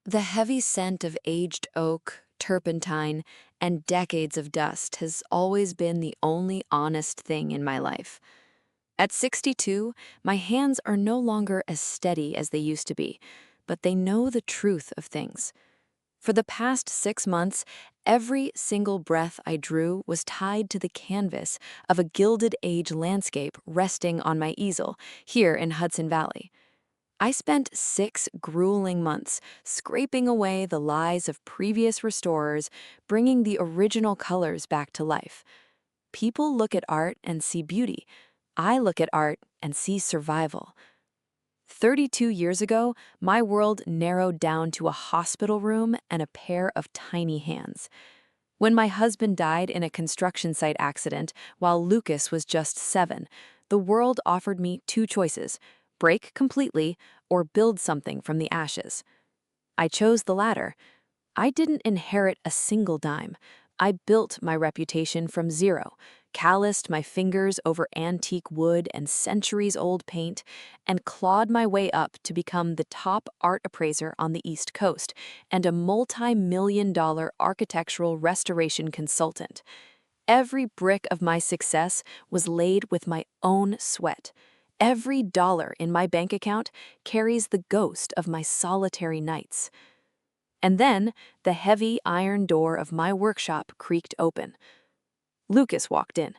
The heavy scent of aged oak, turpentine, and decades of dust has always been the only honest thing in my life. At 62, my hands are no longer as steady as they used to be, but they know the truth of things. For the past 6 months, every single breath I drew was tied to the canvas of a Gilded Age landscape resting on my easel here in Hudson Valley. I spent 6 grueling months scraping away the lies of previous restorers, bringing the original colors back to life. People look at art and see beauty. I look at art and see survival. 32 years ago, my world narrowed down to a hospital room and a pair of tiny hands. When my husband died in a construction site accident while Lucas was just 7, the world offered me two choices: break completely or build something from the ashes. I chose the latter. I didn't inherit a single dime. I built my reputation from zero, calloused my fingers over antique wood and centuries-old paint, and clawed my way up to become the top art appraiser on the East Coast and a multi-million-dollar architectural restoration consultant. Every brick of my success was laid with my own sweat. Every dollar in my bank account carries the ghost of my solitary nights. And then the heavy iron door of my workshop creaked open. Lucas walked in.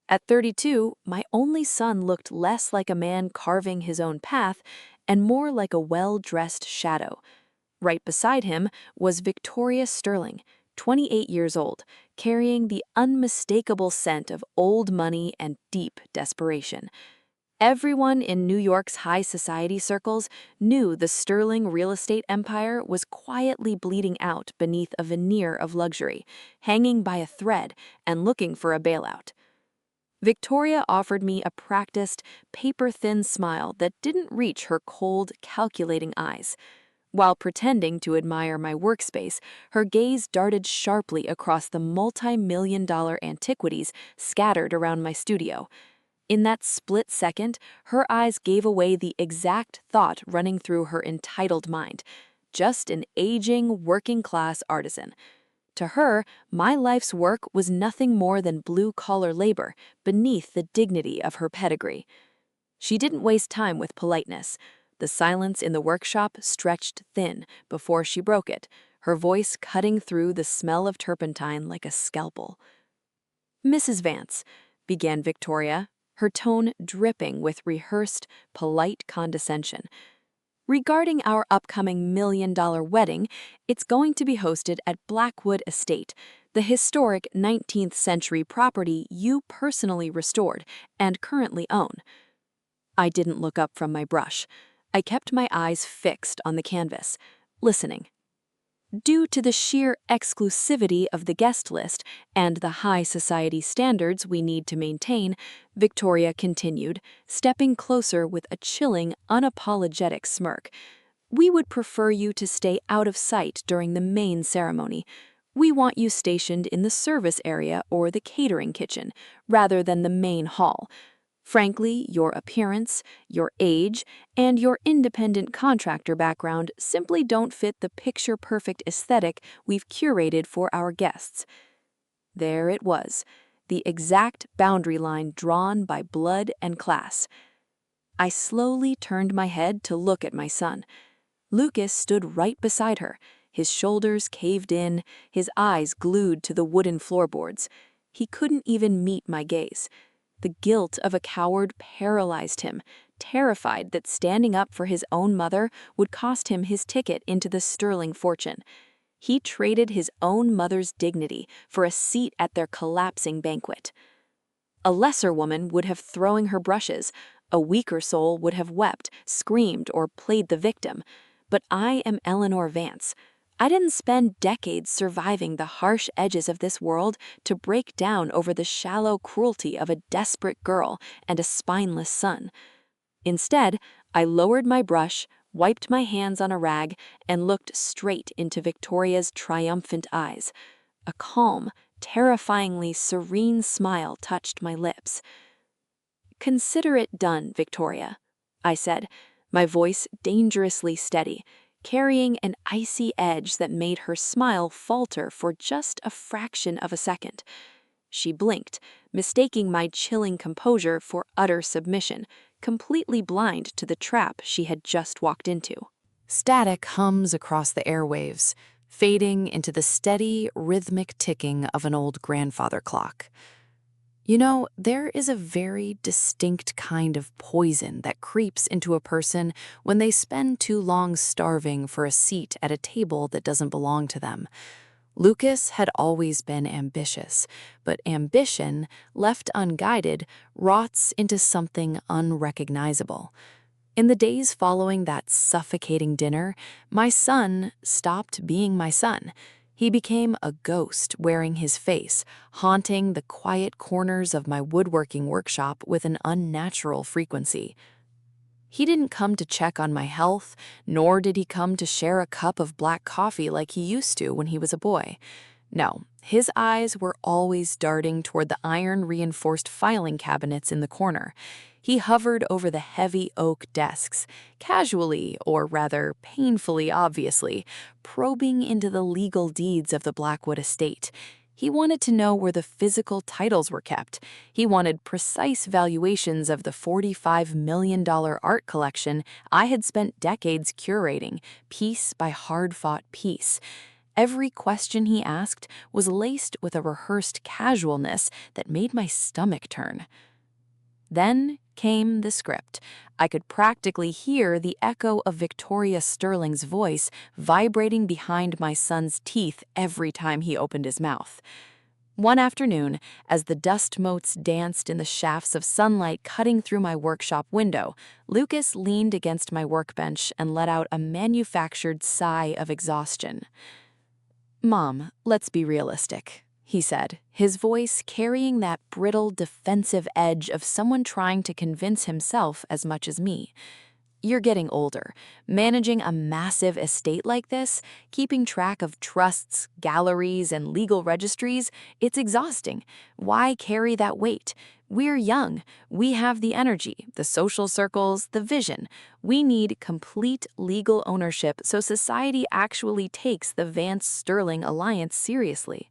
At 32, my only son looked less like a man carving his own path and more like a well-dressed shadow. Right beside him was Victoria Sterling, 28 years old, carrying the unmistakable scent of old money and deep desperation. Everyone in New York's high society circles knew the Sterling real estate empire was quietly bleeding out beneath a veneer of luxury, hanging by a thread and looking for a bailout. Victoria offered me a practiced, paper-thin smile that didn't reach her cold, calculating eyes. While pretending to admire my workspace, her gaze darted sharply across the multi-million-dollar antiquities scattered around my studio. In that split second, her eyes gave away the exact thought running through her entitled mind: just an aging, working-class artisan. To her, my life's work was nothing more than blue-collar labor beneath the dignity of her pedigree. She didn't waste time with politeness. The silence in the workshop stretched thin before she broke it, her voice cutting through the smell of turpentine like a scalpel. "Mrs. Vance," began Victoria, her tone dripping with rehearsed, polite condescension. "Regarding our upcoming million-dollar wedding, it's going to be hosted at Blackwood Estate, the historic 19th century property you personally restored and currently own." I didn't look up from my brush. I kept my eyes fixed on the canvas, listening. "Due to the sheer exclusivity of the guest list and the high society standards we need to maintain," Victoria continued, stepping closer with a chilling, unapologetic smirk, "we would prefer you to stay out of sight during the main ceremony. We want you stationed in the service area or the catering kitchen, rather than the main hall. Frankly, your appearance, your age, and your independent contractor background simply don't fit the picture-perfect aesthetic we've curated for our guests." There it was, the exact boundary line drawn by blood and class. I slowly turned my head to look at my son. Lucas stood right beside her, his shoulders caved in, his eyes glued to the wooden floorboards. He couldn't even meet my gaze. The guilt of a coward paralyzed him, terrified that standing up for his own mother would cost him his ticket into the Sterling fortune. He traded his own mother's dignity for a seat at their collapsing banquet. A lesser woman would have thrown her brushes, a weaker soul would have wept, screamed, or played the victim. But I am Eleanor Vance. I didn't spend decades surviving the harsh edges of this world to break down over the shallow cruelty of a desperate girl and a spineless son. Instead, I lowered my brush, wiped my hands on a rag, and looked straight into Victoria's triumphant eyes. A calm, terrifyingly serene smile touched my lips. "Consider it done, Victoria," I said, my voice dangerously steady. carrying an icy edge that made her smile falter for just a fraction of a second. She blinked, mistaking my chilling composure for utter submission, completely blind to the trap she had just walked into. Static hums across the airwaves, fading into the steady, rhythmic ticking of an old grandfather clock. You know, there is a very distinct kind of poison that creeps into a person when they spend too long starving for a seat at a table that doesn't belong to them. Lucas had always been ambitious, but ambition, left unguided, rots into something unrecognizable. In the days following that suffocating dinner, my son stopped being my son. He became a ghost wearing his face, haunting the quiet corners of my woodworking workshop with an unnatural frequency. He didn't come to check on my health, nor did he come to share a cup of black coffee like he used to when he was a boy. No, his eyes were always darting toward the iron-reinforced filing cabinets in the corner. He hovered over the heavy oak desks, casually, or rather painfully obviously, probing into the legal deeds of the Blackwood estate. He wanted to know where the physical titles were kept. He wanted precise valuations of the $45 million art collection I had spent decades curating, piece by hard-fought piece. Every question he asked was laced with a rehearsed casualness that made my stomach turn. Then came the script. I could practically hear the echo of Victoria Sterling's voice vibrating behind my son's teeth every time he opened his mouth. One afternoon, as the dust motes danced in the shafts of sunlight cutting through my workshop window, Lucas leaned against my workbench and let out a manufactured sigh of exhaustion. "Mom, let's be realistic," he said, his voice carrying that brittle, defensive edge of someone trying to convince himself as much as me. "You're getting older. Managing a massive estate like this, keeping track of trusts, galleries, and legal registries, it's exhausting. Why carry that weight? We're young. We have the energy, the social circles, the vision. We need complete legal ownership so society actually takes the Vance-Sterling alliance seriously."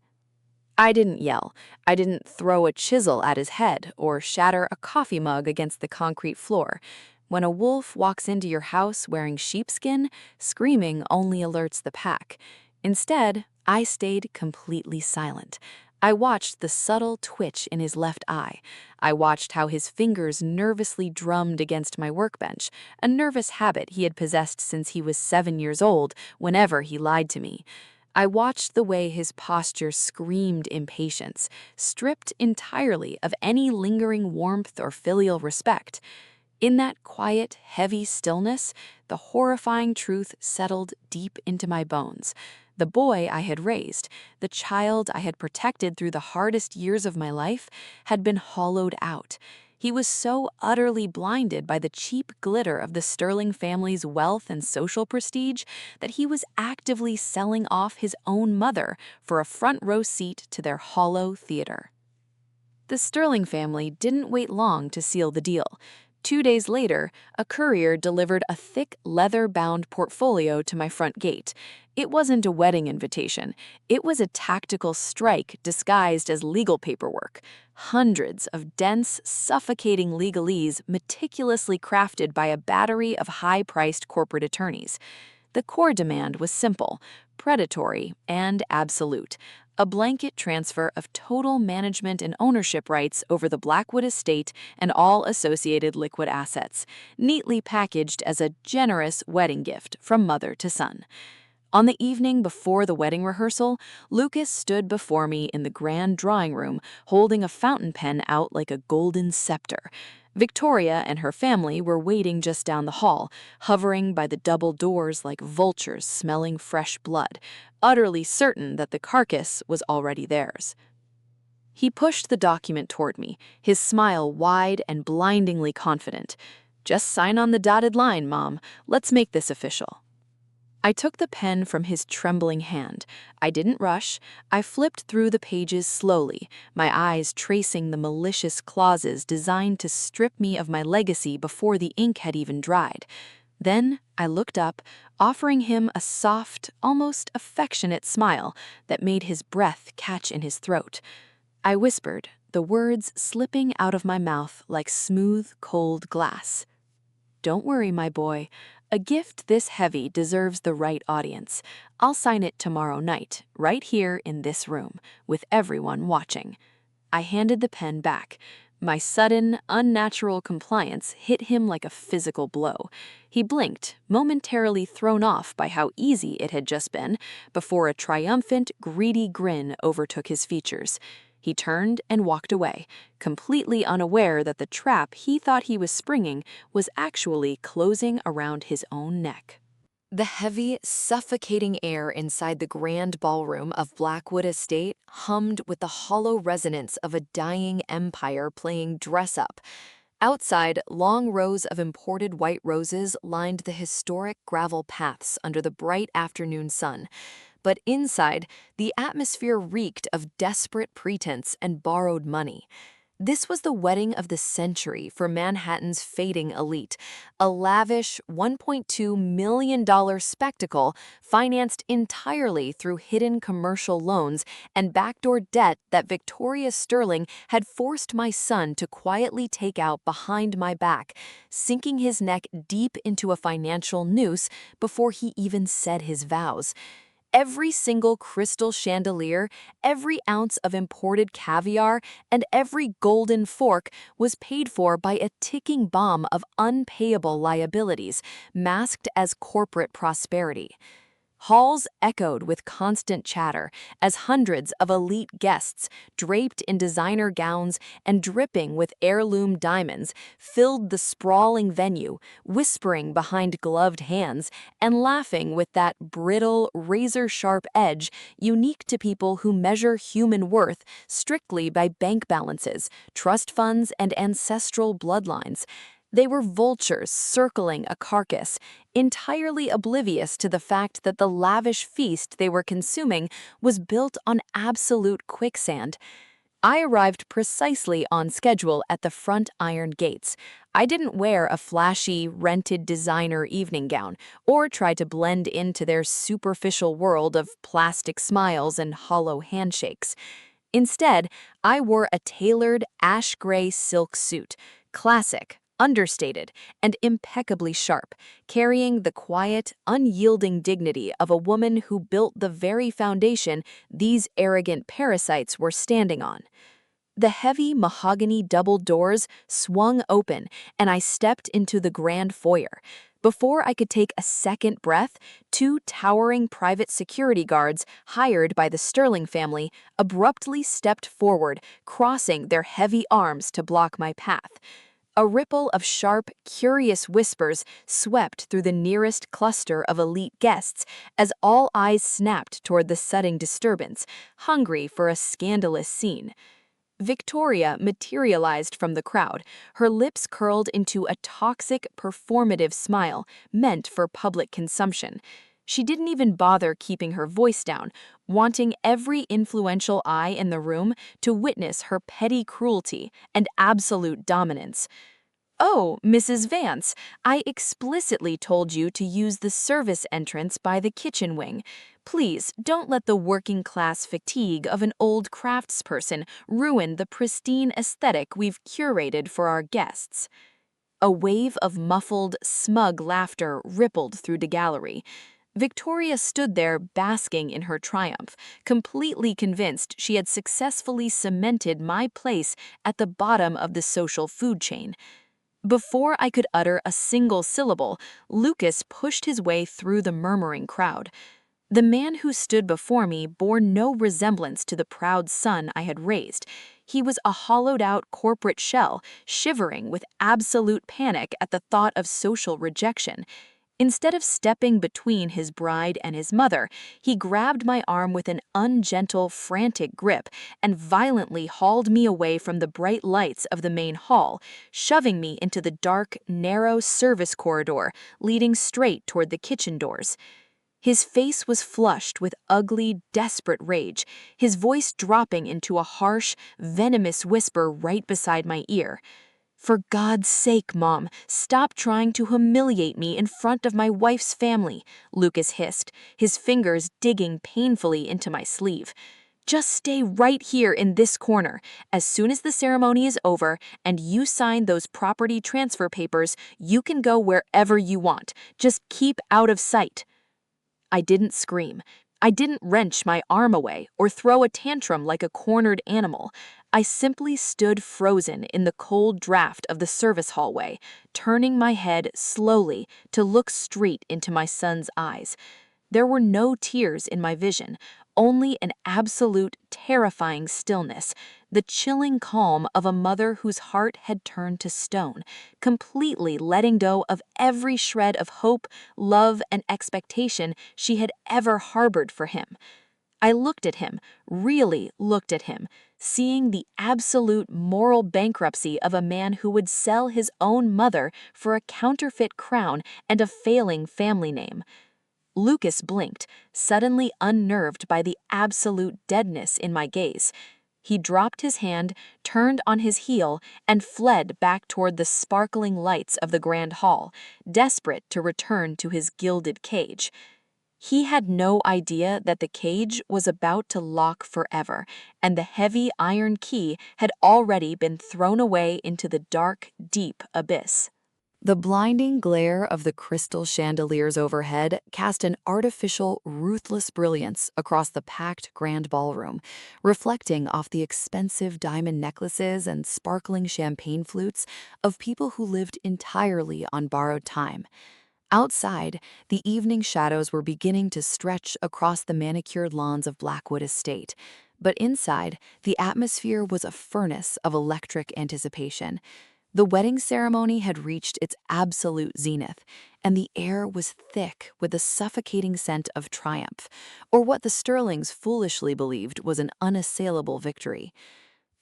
I didn't yell. I didn't throw a chisel at his head or shatter a coffee mug against the concrete floor. When a wolf walks into your house wearing sheepskin, screaming only alerts the pack. Instead, I stayed completely silent. I watched the subtle twitch in his left eye. I watched how his fingers nervously drummed against my workbench, a nervous habit he had possessed since he was 7 years old whenever he lied to me. I watched the way his posture screamed impatience, stripped entirely of any lingering warmth or filial respect. In that quiet, heavy stillness, the horrifying truth settled deep into my bones. The boy I had raised, the child I had protected through the hardest years of my life, had been hollowed out. He was so utterly blinded by the cheap glitter of the Sterling family's wealth and social prestige that he was actively selling off his own mother for a front-row seat to their hollow theater. The Sterling family didn't wait long to seal the deal. 2 days later, a courier delivered a thick, leather-bound portfolio to my front gate. It wasn't a wedding invitation. It was a tactical strike disguised as legal paperwork. Hundreds of dense, suffocating legalese meticulously crafted by a battery of high-priced corporate attorneys. The core demand was simple, predatory, and absolute. A blanket transfer of total management and ownership rights over the Blackwood estate and all associated liquid assets, neatly packaged as a generous wedding gift from mother to son. On the evening before the wedding rehearsal, Lucas stood before me in the grand drawing room, holding a fountain pen out like a golden scepter. Victoria and her family were waiting just down the hall, hovering by the double doors like vultures smelling fresh blood, utterly certain that the carcass was already theirs. He pushed the document toward me, his smile wide and blindingly confident. "Just sign on the dotted line, Mom. Let's make this official." I took the pen from his trembling hand. I didn't rush. I flipped through the pages slowly, my eyes tracing the malicious clauses designed to strip me of my legacy before the ink had even dried. Then I looked up, offering him a soft, almost affectionate smile that made his breath catch in his throat. I whispered, the words slipping out of my mouth like smooth, cold glass. "Don't worry, my boy. A gift this heavy deserves the right audience. I'll sign it tomorrow night, right here in this room, with everyone watching." I handed the pen back. My sudden, unnatural compliance hit him like a physical blow. He blinked, momentarily thrown off by how easy it had just been, before a triumphant, greedy grin overtook his features. He turned and walked away, completely unaware that the trap he thought he was springing was actually closing around his own neck. The heavy, suffocating air inside the grand ballroom of Blackwood Estate hummed with the hollow resonance of a dying empire playing dress-up. Outside, long rows of imported white roses lined the historic gravel paths under the bright afternoon sun. But inside, the atmosphere reeked of desperate pretense and borrowed money. This was the wedding of the century for Manhattan's fading elite, a lavish $1.2 million spectacle financed entirely through hidden commercial loans and backdoor debt that Victoria Sterling had forced my son to quietly take out behind my back, sinking his neck deep into a financial noose before he even said his vows. Every single crystal chandelier, every ounce of imported caviar, and every golden fork was paid for by a ticking bomb of unpayable liabilities, masked as corporate prosperity. Halls echoed with constant chatter as hundreds of elite guests, draped in designer gowns and dripping with heirloom diamonds, filled the sprawling venue, whispering behind gloved hands and laughing with that brittle, razor-sharp edge unique to people who measure human worth strictly by bank balances, trust funds, and ancestral bloodlines. They were vultures circling a carcass, entirely oblivious to the fact that the lavish feast they were consuming was built on absolute quicksand. I arrived precisely on schedule at the front iron gates. I didn't wear a flashy, rented designer evening gown or try to blend into their superficial world of plastic smiles and hollow handshakes. Instead, I wore a tailored ash gray silk suit, classic, understated, and impeccably sharp, carrying the quiet, unyielding dignity of a woman who built the very foundation these arrogant parasites were standing on. The heavy mahogany double doors swung open, and I stepped into the grand foyer. Before I could take a second breath, two towering private security guards, hired by the Sterling family, abruptly stepped forward, crossing their heavy arms to block my path. A ripple of sharp, curious whispers swept through the nearest cluster of elite guests as all eyes snapped toward the sudden disturbance, hungry for a scandalous scene. Victoria materialized from the crowd, her lips curled into a toxic, performative smile meant for public consumption. She didn't even bother keeping her voice down, wanting every influential eye in the room to witness her petty cruelty and absolute dominance. "Oh, Mrs. Vance, I explicitly told you to use the service entrance by the kitchen wing. Please don't let the working-class fatigue of an old craftsperson ruin the pristine aesthetic we've curated for our guests." A wave of muffled, smug laughter rippled through the gallery. Victoria stood there basking in her triumph, completely convinced she had successfully cemented my place at the bottom of the social food chain. Before I could utter a single syllable, Lucas pushed his way through the murmuring crowd. The man who stood before me bore no resemblance to the proud son I had raised. He was a hollowed-out corporate shell, shivering with absolute panic at the thought of social rejection. Instead of stepping between his bride and his mother, he grabbed my arm with an ungentle, frantic grip and violently hauled me away from the bright lights of the main hall, shoving me into the dark, narrow service corridor leading straight toward the kitchen doors. His face was flushed with ugly, desperate rage, his voice dropping into a harsh, venomous whisper right beside my ear. "For God's sake, Mom, stop trying to humiliate me in front of my wife's family," Lucas hissed, his fingers digging painfully into my sleeve. "Just stay right here in this corner. As soon as the ceremony is over and you sign those property transfer papers, you can go wherever you want. Just keep out of sight." I didn't scream. I didn't wrench my arm away or throw a tantrum like a cornered animal. I simply stood frozen in the cold draft of the service hallway, turning my head slowly to look straight into my son's eyes. There were no tears in my vision, only an absolute, terrifying stillness, the chilling calm of a mother whose heart had turned to stone, completely letting go of every shred of hope, love, and expectation she had ever harbored for him. I looked at him, really looked at him, seeing the absolute moral bankruptcy of a man who would sell his own mother for a counterfeit crown and a failing family name. Lucas blinked, suddenly unnerved by the absolute deadness in my gaze. He dropped his hand, turned on his heel, and fled back toward the sparkling lights of the grand hall, desperate to return to his gilded cage. He had no idea that the cage was about to lock forever, and the heavy iron key had already been thrown away into the dark, deep abyss. The blinding glare of the crystal chandeliers overhead cast an artificial, ruthless brilliance across the packed grand ballroom, reflecting off the expensive diamond necklaces and sparkling champagne flutes of people who lived entirely on borrowed time. Outside, the evening shadows were beginning to stretch across the manicured lawns of Blackwood Estate, but inside, the atmosphere was a furnace of electric anticipation. The wedding ceremony had reached its absolute zenith, and the air was thick with the suffocating scent of triumph, or what the Sterlings foolishly believed was an unassailable victory.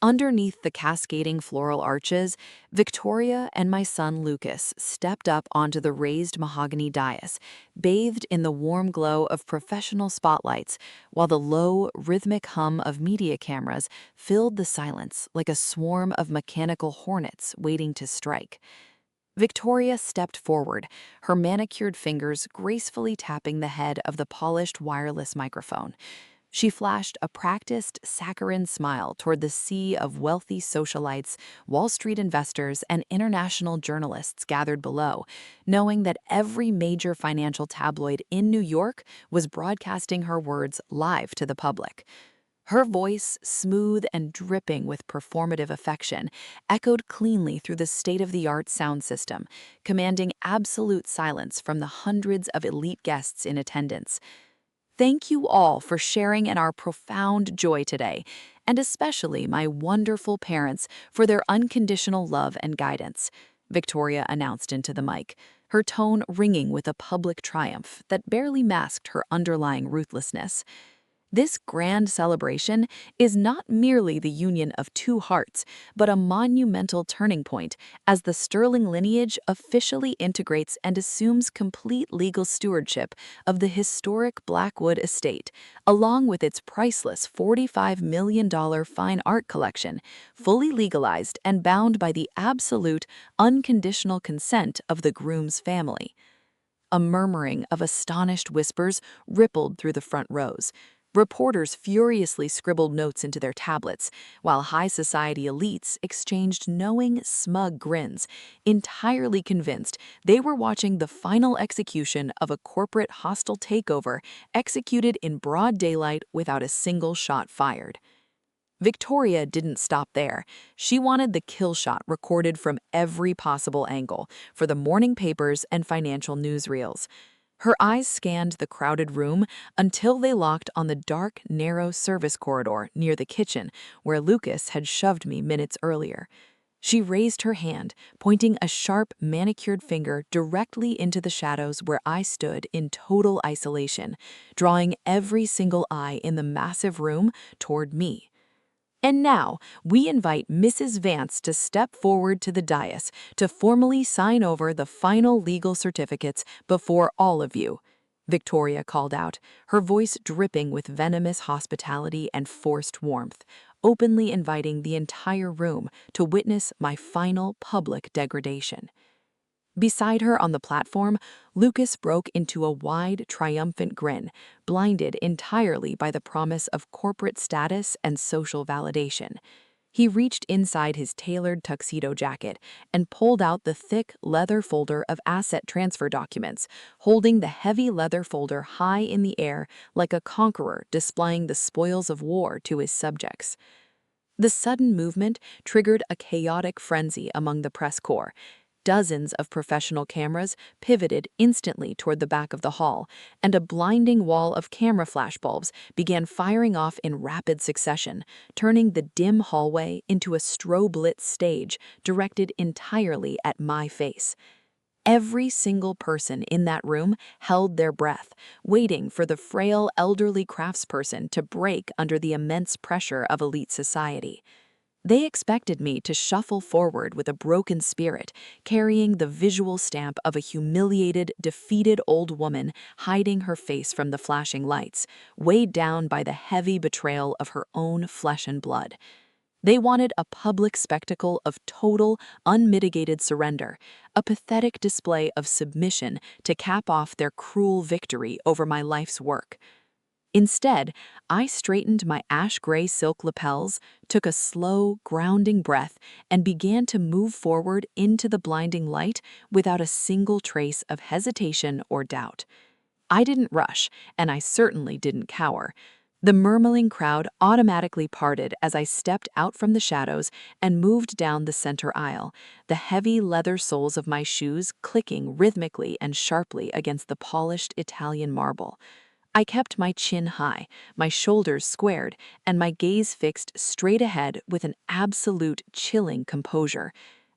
Underneath the cascading floral arches, Victoria and my son Lucas stepped up onto the raised mahogany dais, bathed in the warm glow of professional spotlights, while the low, rhythmic hum of media cameras filled the silence like a swarm of mechanical hornets waiting to strike. Victoria stepped forward, her manicured fingers gracefully tapping the head of the polished wireless microphone. She flashed a practiced, saccharine smile toward the sea of wealthy socialites, Wall Street investors, and international journalists gathered below, knowing that every major financial tabloid in New York was broadcasting her words live to the public. Her voice, smooth and dripping with performative affection, echoed cleanly through the state-of-the-art sound system, commanding absolute silence from the hundreds of elite guests in attendance. Thank you all for sharing in our profound joy today, and especially my wonderful parents for their unconditional love and guidance, Victoria announced into the mic, her tone ringing with a public triumph that barely masked her underlying ruthlessness. This grand celebration is not merely the union of two hearts, but a monumental turning point as the Sterling lineage officially integrates and assumes complete legal stewardship of the historic Blackwood estate, along with its priceless $45 million fine art collection, fully legalized and bound by the absolute, unconditional consent of the groom's family. A murmuring of astonished whispers rippled through the front rows. Reporters furiously scribbled notes into their tablets, while high society elites exchanged knowing, smug grins, entirely convinced they were watching the final execution of a corporate hostile takeover executed in broad daylight without a single shot fired. Victoria didn't stop there. She wanted the kill shot recorded from every possible angle for the morning papers and financial newsreels. Her eyes scanned the crowded room until they locked on the dark, narrow service corridor near the kitchen where Lucas had shoved me minutes earlier. She raised her hand, pointing a sharp, manicured finger directly into the shadows where I stood in total isolation, drawing every single eye in the massive room toward me. And now, we invite Mrs. Vance to step forward to the dais to formally sign over the final legal certificates before all of you. Victoria called out, her voice dripping with venomous hospitality and forced warmth, openly inviting the entire room to witness my final public degradation. Beside her on the platform, Lucas broke into a wide, triumphant grin, blinded entirely by the promise of corporate status and social validation. He reached inside his tailored tuxedo jacket and pulled out the thick leather folder of asset transfer documents, holding the heavy leather folder high in the air like a conqueror displaying the spoils of war to his subjects. The sudden movement triggered a chaotic frenzy among the press corps. Dozens of professional cameras pivoted instantly toward the back of the hall, and a blinding wall of camera flashbulbs began firing off in rapid succession, turning the dim hallway into a strobe-lit stage directed entirely at my face. Every single person in that room held their breath, waiting for the frail elderly craftsperson to break under the immense pressure of elite society. They expected me to shuffle forward with a broken spirit, carrying the visual stamp of a humiliated, defeated old woman hiding her face from the flashing lights, weighed down by the heavy betrayal of her own flesh and blood. They wanted a public spectacle of total, unmitigated surrender, a pathetic display of submission to cap off their cruel victory over my life's work. Instead, I straightened my ash-gray silk lapels, took a slow, grounding breath, and began to move forward into the blinding light without a single trace of hesitation or doubt. I didn't rush, and I certainly didn't cower. The murmuring crowd automatically parted as I stepped out from the shadows and moved down the center aisle, the heavy leather soles of my shoes clicking rhythmically and sharply against the polished Italian marble. I kept my chin high, my shoulders squared, and my gaze fixed straight ahead with an absolute chilling composure.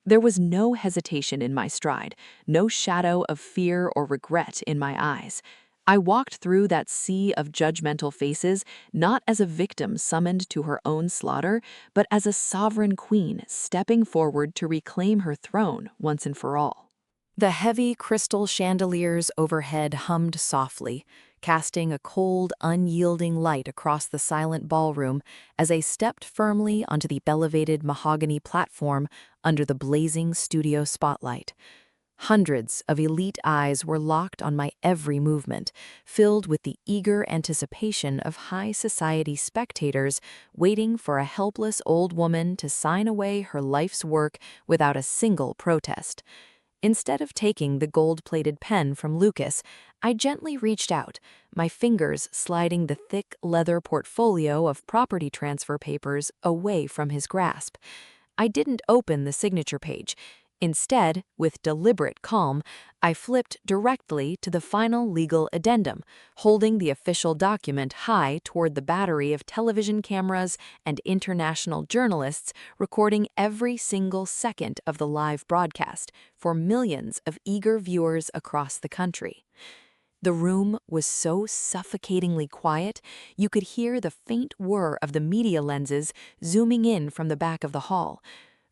There was no hesitation in my stride, no shadow of fear or regret in my eyes. I walked through that sea of judgmental faces not as a victim summoned to her own slaughter, but as a sovereign queen stepping forward to reclaim her throne once and for all. The heavy crystal chandeliers overhead hummed softly, casting a cold, unyielding light across the silent ballroom as I stepped firmly onto the elevated mahogany platform under the blazing studio spotlight. Hundreds of elite eyes were locked on my every movement, filled with the eager anticipation of high society spectators waiting for a helpless old woman to sign away her life's work without a single protest. Instead of taking the gold-plated pen from Lucas, I gently reached out, my fingers sliding the thick leather portfolio of property transfer papers away from his grasp. I didn't open the signature page. Instead, with deliberate calm, I flipped directly to the final legal addendum, holding the official document high toward the battery of television cameras and international journalists recording every single second of the live broadcast for millions of eager viewers across the country. The room was so suffocatingly quiet, you could hear the faint whir of the media lenses zooming in from the back of the hall.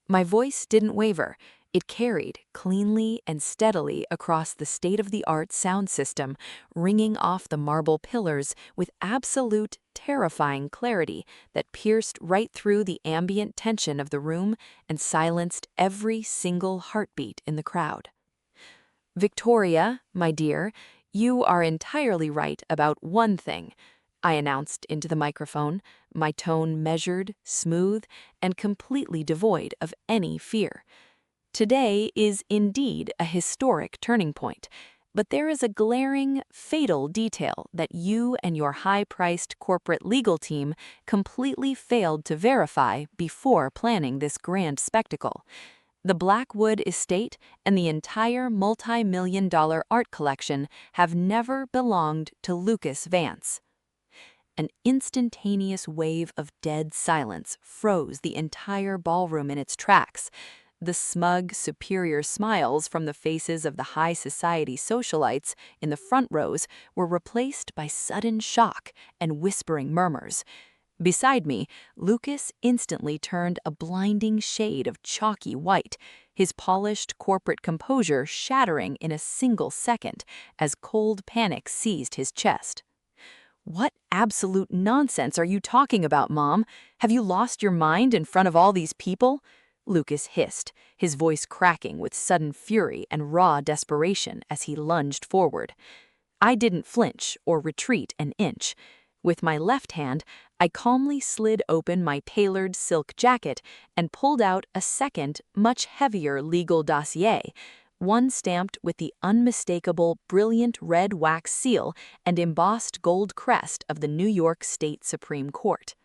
My voice didn't waver. It carried cleanly and steadily across the state-of-the-art sound system, ringing off the marble pillars with absolute, terrifying clarity that pierced right through the ambient tension of the room and silenced every single heartbeat in the crowd. "Victoria, my dear, you are entirely right about one thing," I announced into the microphone, my tone measured, smooth, and completely devoid of any fear. "Today is indeed a historic turning point, but there is a glaring, fatal detail that you and your high-priced corporate legal team completely failed to verify before planning this grand spectacle. The Blackwood estate and the entire multi-million-dollar art collection have never belonged to Lucas Vance." An instantaneous wave of dead silence froze the entire ballroom in its tracks. The smug, superior smiles from the faces of the high society socialites in the front rows were replaced by sudden shock and whispering murmurs. Beside me, Lucas instantly turned a blinding shade of chalky white, his polished corporate composure shattering in a single second as cold panic seized his chest. "What absolute nonsense are you talking about, Mom? Have you lost your mind in front of all these people?" Lucas hissed, his voice cracking with sudden fury and raw desperation as he lunged forward. I didn't flinch or retreat an inch. With my left hand, I calmly slid open my tailored silk jacket and pulled out a second, much heavier legal dossier, one stamped with the unmistakable brilliant red wax seal and embossed gold crest of the New York State Supreme Court.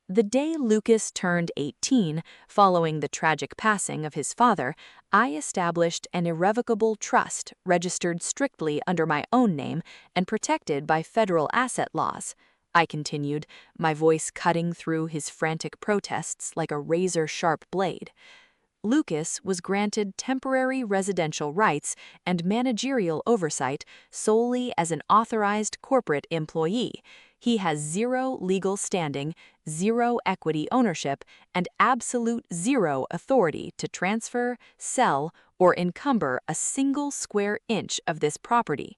The day Lucas turned 18, following the tragic passing of his father, I established an irrevocable trust registered strictly under my own name and protected by federal asset laws. I continued, my voice cutting through his frantic protests like a razor-sharp blade. Lucas was granted temporary residential rights and managerial oversight solely as an authorized corporate employee. He has zero legal standing, zero equity ownership, and absolute zero authority to transfer, sell, or encumber a single square inch of this property.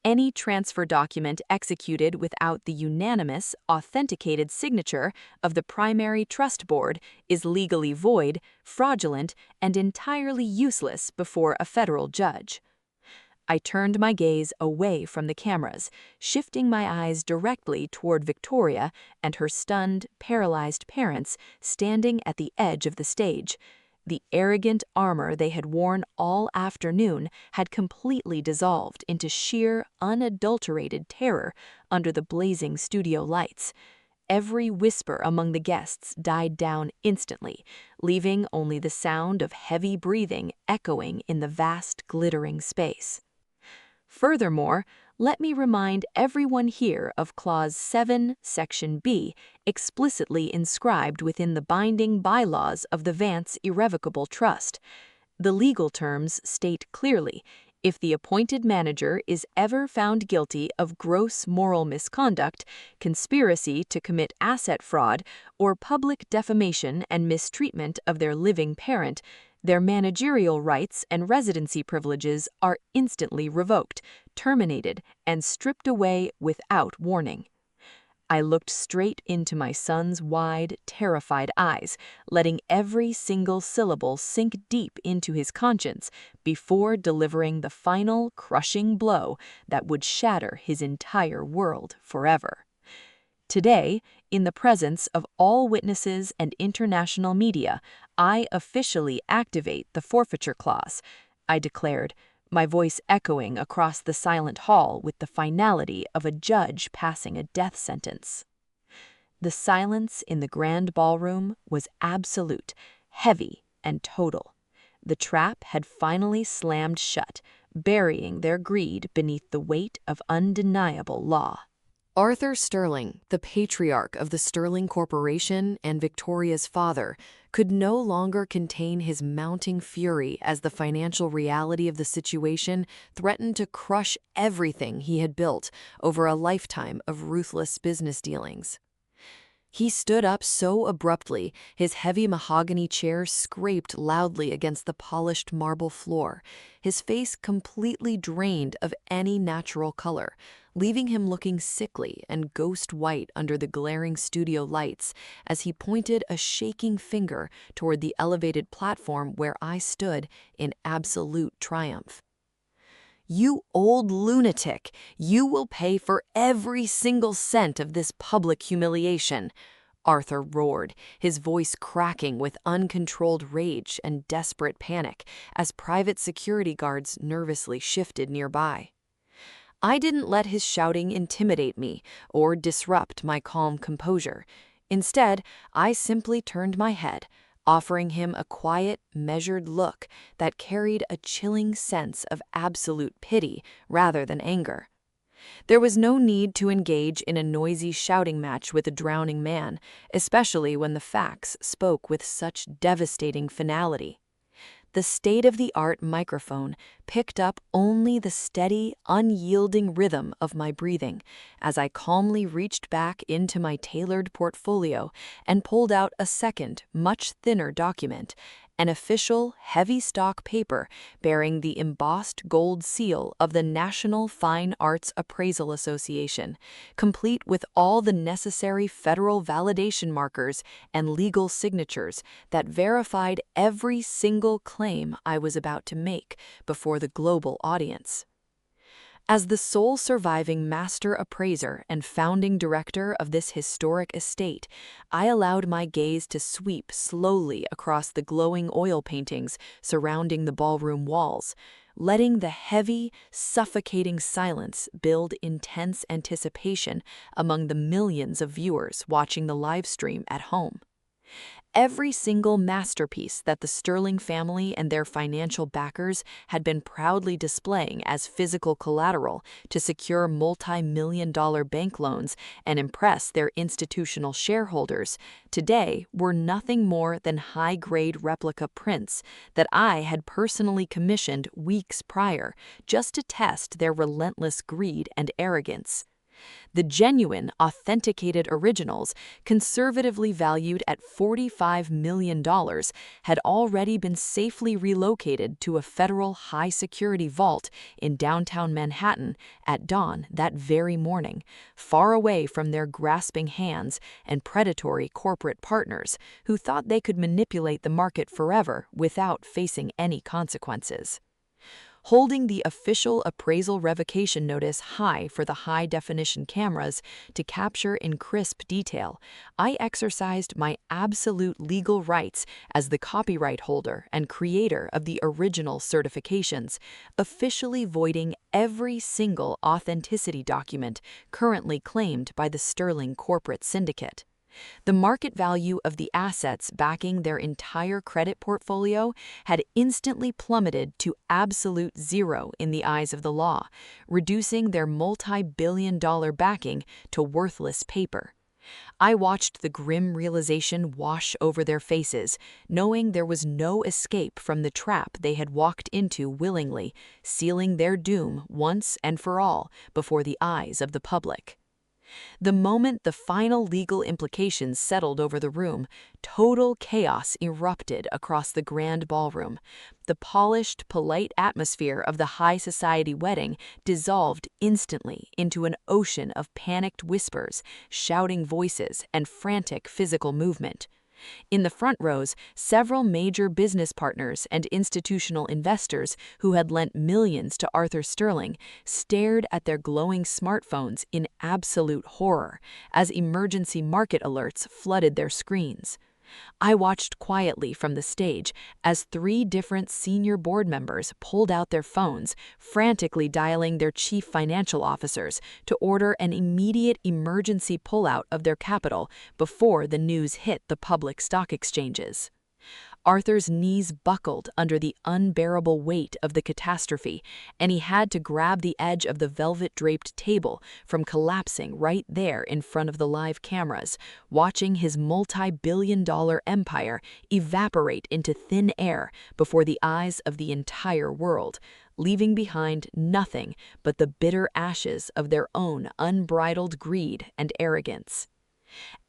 Any transfer document executed without the unanimous, authenticated signature of the primary trust board is legally void, fraudulent, and entirely useless before a federal judge. I turned my gaze away from the cameras, shifting my eyes directly toward Victoria and her stunned, paralyzed parents standing at the edge of the stage. The arrogant armor they had worn all afternoon had completely dissolved into sheer, unadulterated terror under the blazing studio lights. Every whisper among the guests died down instantly, leaving only the sound of heavy breathing echoing in the vast, glittering space. Furthermore, let me remind everyone here of Clause 7, Section B, explicitly inscribed within the binding bylaws of the Vance Irrevocable Trust. The legal terms state clearly, if the appointed manager is ever found guilty of gross moral misconduct, conspiracy to commit asset fraud, or public defamation and mistreatment of their living parent, their managerial rights and residency privileges are instantly revoked, terminated, and stripped away without warning. I looked straight into my son's wide, terrified eyes, letting every single syllable sink deep into his conscience before delivering the final, crushing blow that would shatter his entire world forever. Today, in the presence of all witnesses and international media, I officially activate the forfeiture clause, I declared, my voice echoing across the silent hall with the finality of a judge passing a death sentence. The silence in the grand ballroom was absolute, heavy, and total. The trap had finally slammed shut, burying their greed beneath the weight of undeniable law. Arthur Sterling, the patriarch of the Sterling Corporation and Victoria's father, could no longer contain his mounting fury as the financial reality of the situation threatened to crush everything he had built over a lifetime of ruthless business dealings. He stood up so abruptly, his heavy mahogany chair scraped loudly against the polished marble floor, his face completely drained of any natural color, leaving him looking sickly and ghost-white under the glaring studio lights as he pointed a shaking finger toward the elevated platform where I stood in absolute triumph. "You old lunatic, you will pay for every single cent of this public humiliation," Arthur roared, his voice cracking with uncontrolled rage and desperate panic as private security guards nervously shifted nearby. I didn't let his shouting intimidate me or disrupt my calm composure. Instead, I simply turned my head, offering him a quiet, measured look that carried a chilling sense of absolute pity rather than anger. There was no need to engage in a noisy shouting match with a drowning man, especially when the facts spoke with such devastating finality. The state-of-the-art microphone picked up only the steady, unyielding rhythm of my breathing as I calmly reached back into my tailored portfolio and pulled out a second, much thinner document, an official, heavy stock paper bearing the embossed gold seal of the National Fine Arts Appraisal Association, complete with all the necessary federal validation markers and legal signatures that verified every single claim I was about to make before the global audience. As the sole surviving master appraiser and founding director of this historic estate, I allowed my gaze to sweep slowly across the glowing oil paintings surrounding the ballroom walls, letting the heavy, suffocating silence build intense anticipation among the millions of viewers watching the live stream at home. Every single masterpiece that the Sterling family and their financial backers had been proudly displaying as physical collateral to secure multi-million-dollar bank loans and impress their institutional shareholders, today were nothing more than high-grade replica prints that I had personally commissioned weeks prior just to test their relentless greed and arrogance. The genuine, authenticated originals, conservatively valued at $45 million, had already been safely relocated to a federal high-security vault in downtown Manhattan at dawn that very morning, far away from their grasping hands and predatory corporate partners who thought they could manipulate the market forever without facing any consequences. Holding the official appraisal revocation notice high for the high-definition cameras to capture in crisp detail, I exercised my absolute legal rights as the copyright holder and creator of the original certifications, officially voiding every single authenticity document currently claimed by the Sterling corporate syndicate. The market value of the assets backing their entire credit portfolio had instantly plummeted to absolute zero in the eyes of the law, reducing their multi-billion-dollar backing to worthless paper. I watched the grim realization wash over their faces, knowing there was no escape from the trap they had walked into willingly, sealing their doom once and for all before the eyes of the public. The moment the final legal implications settled over the room, total chaos erupted across the grand ballroom. The polished, polite atmosphere of the high society wedding dissolved instantly into an ocean of panicked whispers, shouting voices, and frantic physical movement. In the front rows, several major business partners and institutional investors who had lent millions to Arthur Sterling stared at their glowing smartphones in absolute horror as emergency market alerts flooded their screens. I watched quietly from the stage as 3 different senior board members pulled out their phones, frantically dialing their chief financial officers to order an immediate emergency pullout of their capital before the news hit the public stock exchanges. Arthur's knees buckled under the unbearable weight of the catastrophe, and he had to grab the edge of the velvet-draped table from collapsing right there in front of the live cameras, watching his multi-billion-dollar empire evaporate into thin air before the eyes of the entire world, leaving behind nothing but the bitter ashes of their own unbridled greed and arrogance.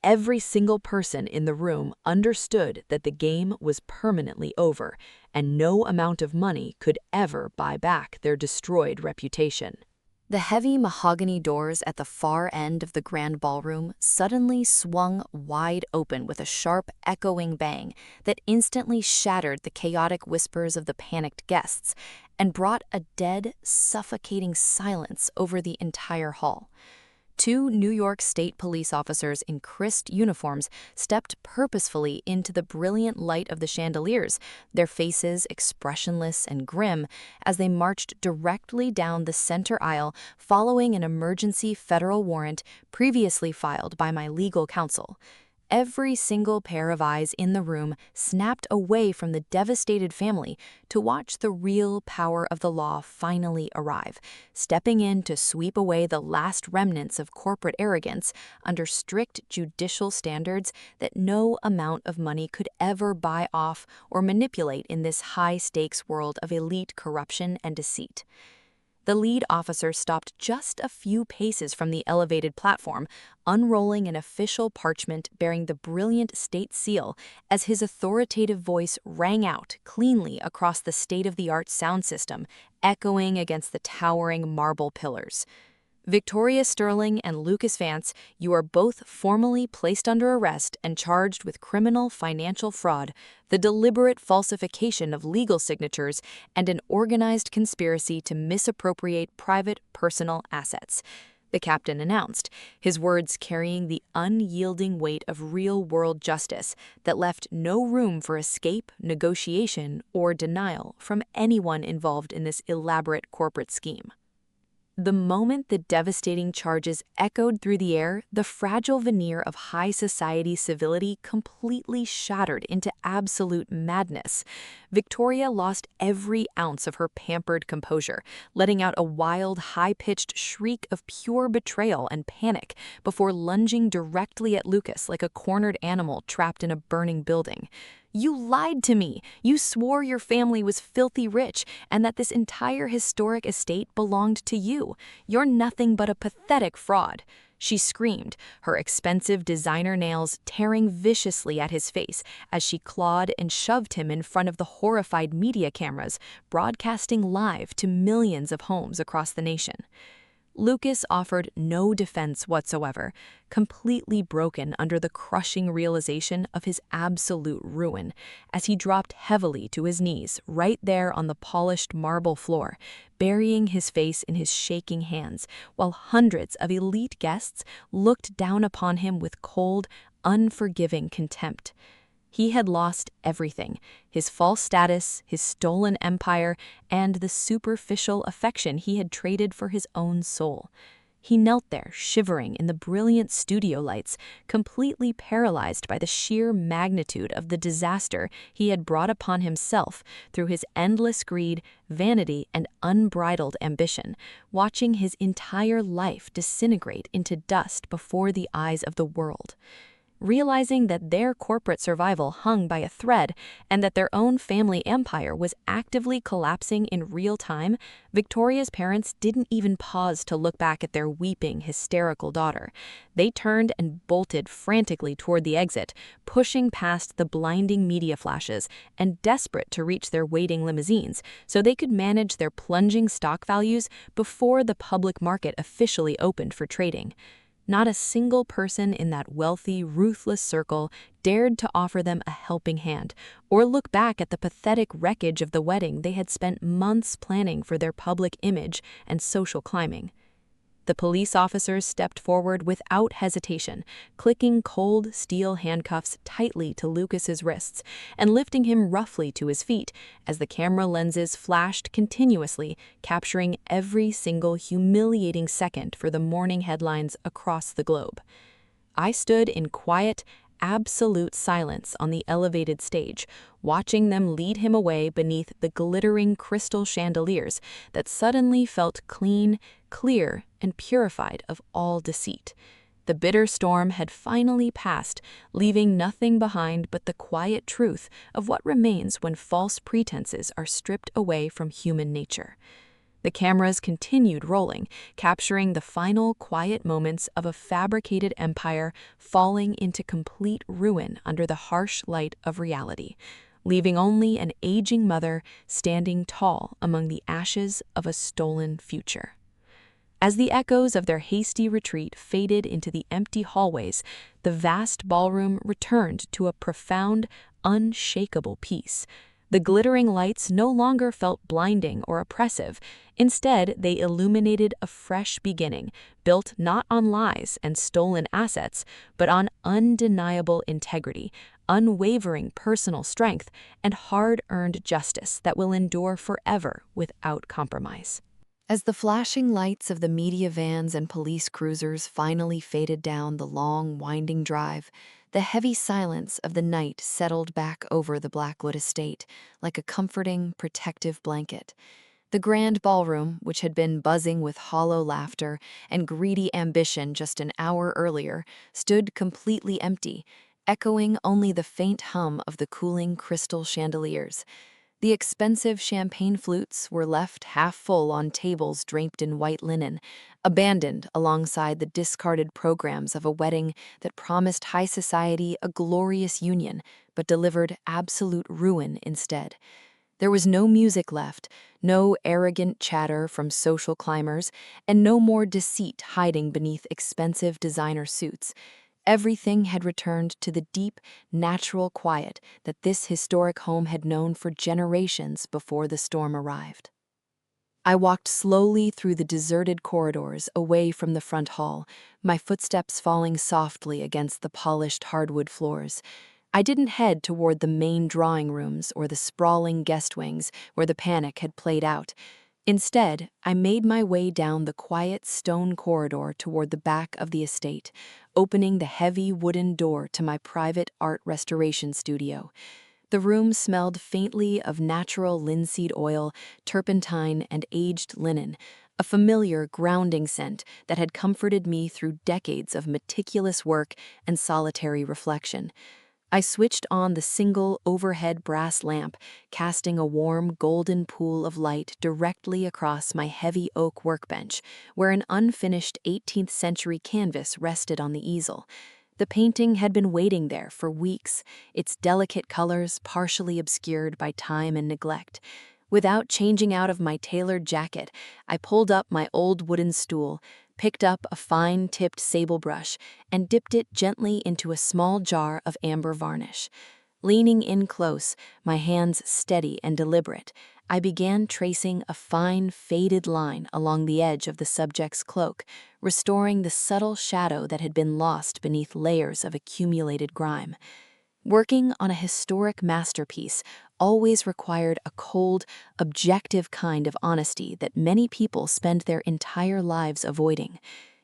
Every single person in the room understood that the game was permanently over, and no amount of money could ever buy back their destroyed reputation. The heavy mahogany doors at the far end of the grand ballroom suddenly swung wide open with a sharp, echoing bang that instantly shattered the chaotic whispers of the panicked guests and brought a dead, suffocating silence over the entire hall. 2 New York State police officers in crisp uniforms stepped purposefully into the brilliant light of the chandeliers, their faces expressionless and grim, as they marched directly down the center aisle following an emergency federal warrant previously filed by my legal counsel. Every single pair of eyes in the room snapped away from the devastated family to watch the real power of the law finally arrive, stepping in to sweep away the last remnants of corporate arrogance under strict judicial standards that no amount of money could ever buy off or manipulate in this high-stakes world of elite corruption and deceit. The lead officer stopped just a few paces from the elevated platform, unrolling an official parchment bearing the brilliant state seal as his authoritative voice rang out cleanly across the state-of-the-art sound system, echoing against the towering marble pillars. Victoria Sterling and Lucas Vance, you are both formally placed under arrest and charged with criminal financial fraud, the deliberate falsification of legal signatures, and an organized conspiracy to misappropriate private personal assets, the captain announced, his words carrying the unyielding weight of real-world justice that left no room for escape, negotiation, or denial from anyone involved in this elaborate corporate scheme. The moment the devastating charges echoed through the air, the fragile veneer of high society civility completely shattered into absolute madness. Victoria lost every ounce of her pampered composure, letting out a wild, high-pitched shriek of pure betrayal and panic before lunging directly at Lucas like a cornered animal trapped in a burning building. "You lied to me! You swore your family was filthy rich and that this entire historic estate belonged to you. You're nothing but a pathetic fraud," she screamed, her expensive designer nails tearing viciously at his face as she clawed and shoved him in front of the horrified media cameras broadcasting live to millions of homes across the nation. Lucas offered no defense whatsoever, completely broken under the crushing realization of his absolute ruin, as he dropped heavily to his knees right there on the polished marble floor, burying his face in his shaking hands, while hundreds of elite guests looked down upon him with cold, unforgiving contempt. He had lost everything: his false status, his stolen empire, and the superficial affection he had traded for his own soul. He knelt there, shivering in the brilliant studio lights, completely paralyzed by the sheer magnitude of the disaster he had brought upon himself through his endless greed, vanity, and unbridled ambition, watching his entire life disintegrate into dust before the eyes of the world. Realizing that their corporate survival hung by a thread and that their own family empire was actively collapsing in real time, Victoria's parents didn't even pause to look back at their weeping, hysterical daughter. They turned and bolted frantically toward the exit, pushing past the blinding media flashes and desperate to reach their waiting limousines so they could manage their plunging stock values before the public market officially opened for trading. Not a single person in that wealthy, ruthless circle dared to offer them a helping hand or look back at the pathetic wreckage of the wedding they had spent months planning for their public image and social climbing. The police officers stepped forward without hesitation, clicking cold steel handcuffs tightly to Lucas's wrists and lifting him roughly to his feet as the camera lenses flashed continuously, capturing every single humiliating second for the morning headlines across the globe. I stood in quiet, absolute silence on the elevated stage, watching them lead him away beneath the glittering crystal chandeliers that suddenly felt clean, clear, and purified of all deceit. The bitter storm had finally passed, leaving nothing behind but the quiet truth of what remains when false pretenses are stripped away from human nature. The cameras continued rolling, capturing the final quiet moments of a fabricated empire falling into complete ruin under the harsh light of reality, leaving only an aging mother standing tall among the ashes of a stolen future. As the echoes of their hasty retreat faded into the empty hallways, the vast ballroom returned to a profound, unshakable peace. The glittering lights no longer felt blinding or oppressive. Instead, they illuminated a fresh beginning, built not on lies and stolen assets, but on undeniable integrity, unwavering personal strength, and hard-earned justice that will endure forever without compromise. As the flashing lights of the media vans and police cruisers finally faded down the long, winding drive, the heavy silence of the night settled back over the Blackwood estate like a comforting, protective blanket. The grand ballroom, which had been buzzing with hollow laughter and greedy ambition just an hour earlier, stood completely empty, echoing only the faint hum of the cooling crystal chandeliers. The expensive champagne flutes were left half full on tables draped in white linen, abandoned alongside the discarded programs of a wedding that promised high society a glorious union, but delivered absolute ruin instead. There was no music left, no arrogant chatter from social climbers, and no more deceit hiding beneath expensive designer suits. Everything had returned to the deep, natural quiet that this historic home had known for generations before the storm arrived. I walked slowly through the deserted corridors away from the front hall, my footsteps falling softly against the polished hardwood floors. I didn't head toward the main drawing rooms or the sprawling guest wings where the panic had played out. Instead, I made my way down the quiet stone corridor toward the back of the estate, opening the heavy wooden door to my private art restoration studio. The room smelled faintly of natural linseed oil, turpentine, and aged linen, a familiar grounding scent that had comforted me through decades of meticulous work and solitary reflection. I switched on the single overhead brass lamp, casting a warm golden pool of light directly across my heavy oak workbench, where an unfinished 18th century canvas rested on the easel. The painting had been waiting there for weeks, its delicate colors partially obscured by time and neglect. Without changing out of my tailored jacket, I pulled up my old wooden stool, picked up a fine-tipped sable brush, and dipped it gently into a small jar of amber varnish. Leaning in close, my hands steady and deliberate, I began tracing a fine, faded line along the edge of the subject's cloak, restoring the subtle shadow that had been lost beneath layers of accumulated grime. Working on a historic masterpiece always required a cold, objective kind of honesty that many people spend their entire lives avoiding.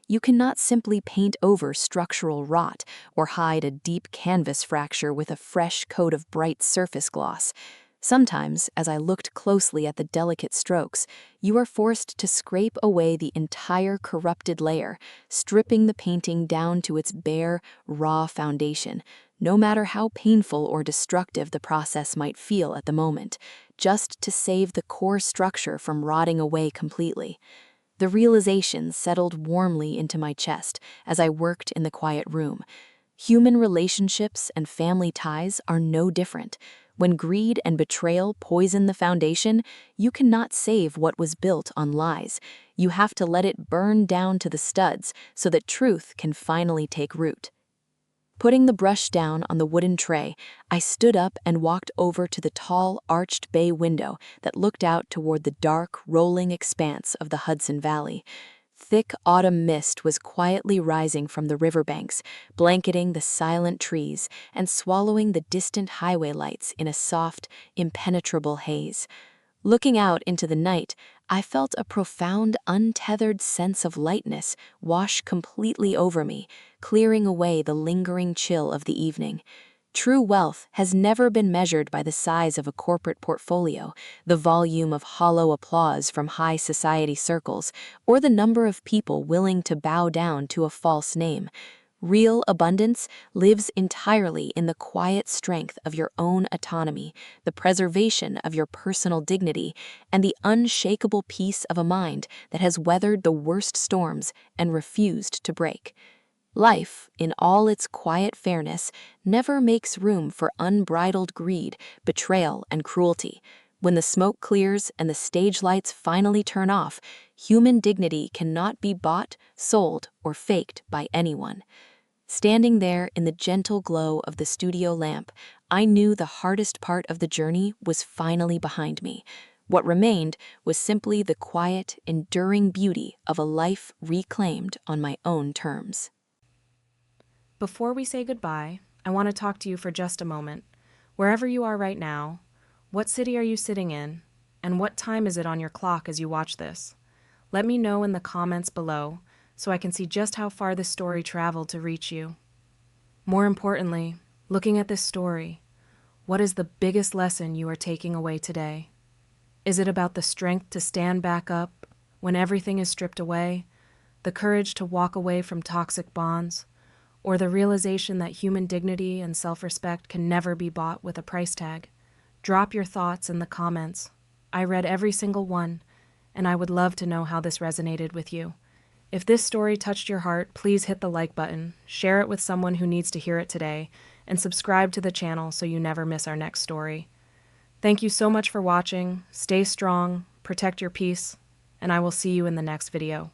You cannot simply paint over structural rot or hide a deep canvas fracture with a fresh coat of bright surface gloss. Sometimes, as I looked closely at the delicate strokes, you are forced to scrape away the entire corrupted layer, stripping the painting down to its bare, raw foundation, no matter how painful or destructive the process might feel at the moment, just to save the core structure from rotting away completely. The realization settled warmly into my chest as I worked in the quiet room. Human relationships and family ties are no different. When greed and betrayal poison the foundation, you cannot save what was built on lies. You have to let it burn down to the studs so that truth can finally take root. Putting the brush down on the wooden tray, I stood up and walked over to the tall, arched bay window that looked out toward the dark, rolling expanse of the Hudson Valley. Thick autumn mist was quietly rising from the riverbanks, blanketing the silent trees and swallowing the distant highway lights in a soft, impenetrable haze. Looking out into the night, I felt a profound, untethered sense of lightness wash completely over me, clearing away the lingering chill of the evening. True wealth has never been measured by the size of a corporate portfolio, the volume of hollow applause from high society circles, or the number of people willing to bow down to a false name. Real abundance lives entirely in the quiet strength of your own autonomy, the preservation of your personal dignity, and the unshakable peace of a mind that has weathered the worst storms and refused to break. Life, in all its quiet fairness, never makes room for unbridled greed, betrayal, and cruelty. When the smoke clears and the stage lights finally turn off, human dignity cannot be bought, sold, or faked by anyone. Standing there in the gentle glow of the studio lamp, I knew the hardest part of the journey was finally behind me. What remained was simply the quiet, enduring beauty of a life reclaimed on my own terms. Before we say goodbye, I want to talk to you for just a moment. Wherever you are right now, what city are you sitting in, and what time is it on your clock as you watch this? Let me know in the comments below so I can see just how far this story traveled to reach you. More importantly, looking at this story, what is the biggest lesson you are taking away today? Is it about the strength to stand back up when everything is stripped away, the courage to walk away from toxic bonds, or the realization that human dignity and self-respect can never be bought with a price tag? Drop your thoughts in the comments. I read every single one, and I would love to know how this resonated with you. If this story touched your heart, please hit the like button, share it with someone who needs to hear it today, and subscribe to the channel so you never miss our next story. Thank you so much for watching. Stay strong, protect your peace, and I will see you in the next video.